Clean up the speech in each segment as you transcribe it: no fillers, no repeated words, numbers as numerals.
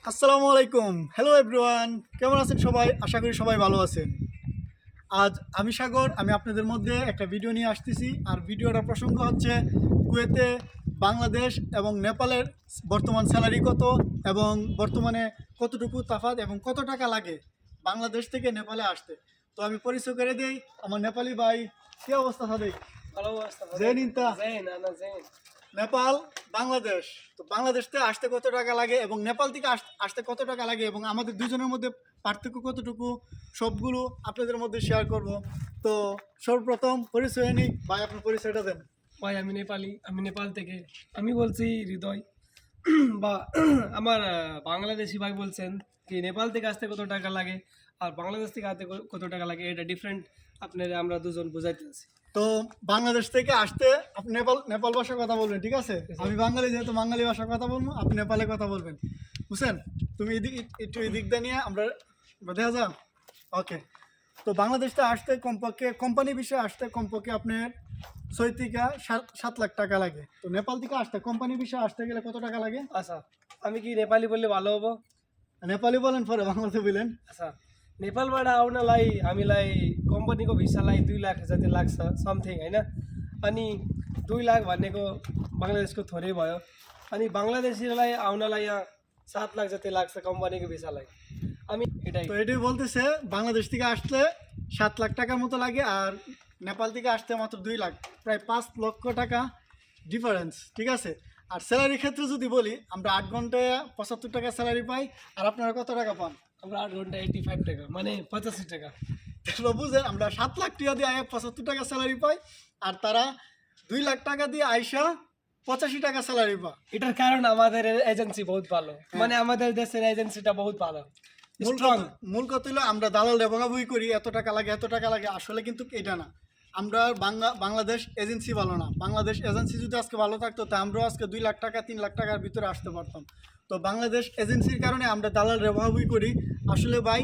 আসসালামু আলাইকুম। Hello everyone, কেমন আছেন সবাই? আশা করি সবাই ভালো আছেন। আজ আমি সাগর, আমি আপনাদের মধ্যে একটা ভিডিও নিয়ে আসতেছি। আর ভিডিওটার প্রসঙ্গ হচ্ছে কুয়েতে বাংলাদেশ এবং নেপালের বর্তমান স্যালারি কত এবং বর্তমানে কতটুকু তাফাৎ এবং কত টাকা লাগে বাংলাদেশ থেকে নেপালে আসতে। তো আমি পরিচয় করে দিই, আমার নেপালি ভাই। কি অবস্থা সাদিক? ভালো অবস্থা জেন ইনতা জেন আনা জেন নেপাল বাংলাদেশ। তো বাংলাদেশ থেকে আসতে কত টাকা লাগে এবং নেপাল থেকে আসতে কত টাকা লাগে এবং আমাদের দুজনের মধ্যে পার্থক্য কতটুকু, সবগুলো আপনাদের মধ্যে শেয়ার করব। তো সর্বপ্রথম পরিচয় নিই ভাই, আপনার পরিচয়টা দেন। ভাই আমি নেপালি, আমি নেপাল থেকে। আমি বলছি হৃদয় বা আমার বাংলাদেশি ভাই বলছেন কি নেপাল থেকে আসতে কত টাকা লাগে আর বাংলাদেশ থেকে আসতে কত টাকা লাগে, এটা ডিফারেন্ট। আপনারা আমরা দুজন বুঝাইতে আছি। তো বাংলাদেশ থেকে আসতে আপনি নেপাল নেপাল ভাষায় কথা বলবেন, ঠিক আছে? আমি বাঙালি, যেহেতু বাঙালি ভাষায় কথা বলবো, আপনি নেপালে কথা বলবেন। বুঝছেন? তুমি এদিক একটু এদিক দিয়ে নিয়ে আমরা দেখা যান। ওকে। তো বাংলাদেশটা আসতে কমপক্ষে কোম্পানি বিষয়ে আসতে কমপক্ষে আপনার 6 থেকে 7 লাখ টাকা লাগে। তো নেপাল থেকে আসতে কোম্পানি বিষয়ে আসতে গেলে কত টাকা লাগে? আচ্ছা, আমি কি নেপালি বললে ভালো হবো? নেপালি বলেন, পরে বাংলাতে বলেন। अच्छा नेपालबाट आउनलाई हामीलाई कम्पनीको भिसालाई 2 लाख जति लाग्छ समथिङ होइन। अनि 2 लाख भनेको बङ्गलादेशको थोरै भयो। अनि बङ्गलादेशीलाई आउनलाई यहाँ 7 लाख जति लाग्छ कम्पनीको भिसालाई। আমি এটাই তো এটাই বলতেছে, বাংলাদেশ থেকে আসলে 7 লাখ টাকার মতো লাগে আর নেপাল থেকে আসতে মাত্র 2 লাখ, প্রায় 5 লক্ষ টাকা ডিফারেন্স, ঠিক আছে? আর স্যালারির ক্ষেত্রে যদি বলি, আমরা 8 ঘন্টায় 75 টাকা স্যালারি পাই। আর আপনারা কত টাকা পান? আমরা 8 ঘন্টা 85 টাকা মানে 85 টাকা। তাহলে বুঝেন, আমরা 7 লাখ টাকা দিয়ে আয়া 75 টাকা স্যালারি পাই আর তারা 2 লাখ টাকা দিয়ে আইসা 85 টাকা স্যালারি পায়। এটার কারণ আমাদের এজেন্সি বহুত ভালো, মানে আমাদের দেশের এজেন্সিটা বহুত ভালো, স্ট্রং। মূল কথা হলো আমরা দালাল রেবাগাবুই করি, এত টাকা লাগে এত টাকা লাগে, আসলে কিন্তু এটা না। আমরা বাংলাদেশ এজেন্সি ভালো না। বাংলাদেশ এজেন্সি যদি আজকে ভালো থাকতো, তা আমরাও আজকে 2 লাখ টাকা 3 লাখ টাকার ভিতরে আসতে পারতাম। তো বাংলাদেশ এজেন্সির কারণে আমরা দালাল রেবাগাবুই করি। আসলে ভাই,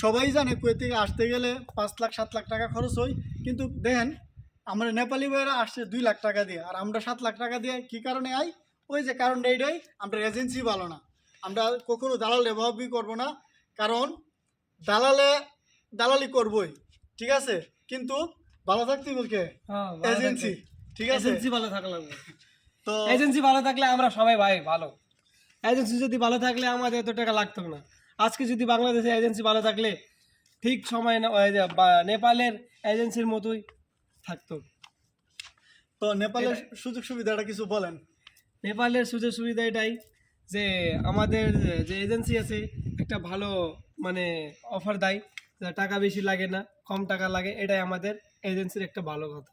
সবাই জানে কুয়েত থেকে আসতে গেলে 5 লাখ 7 লাখ টাকা খরচ হয়, কিন্তু দেখেন আমরা নেপালি ভাইয়েরা আসছে 2 লাখ টাকা দিয়ে আর আমরা 7 লাখ টাকা দিয়ে। কী কারণে আই? ওই যে কারণটা এইটাই, আমরা এজেন্সি ভালো না। আমরা কখনো দালাল রেবাগাবুই করবো না, কারণ দালালি করবই, ঠিক আছে, কিন্তু ভালো থাকতে বলকে এজেন্সি, ঠিক আছে? এজেন্সি ভালো থাকা লাগবে। তো এজেন্সি ভালো থাকলে আমরা সবাই ভাই ভালো। এজেন্সি যদি ভালো থাকলে আমাদের এত টাকা লাগতো না। আজকে যদি বাংলাদেশের এজেন্সি ভালো থাকলে ঠিক সময় নেপালের এজেন্সির মতোই থাকতো। তো নেপালের সুযোগ সুবিধাটা কিছু বলেন। নেপালের সুযোগ সুবিধা এটাই যে আমাদের যে এজেন্সি আছে একটা ভালো মানে অফার দেয়, টাকা বেশি লাগে না, কম টাকা লাগে, এটাই আমাদের এজেন্সির একটা ভালো কথা।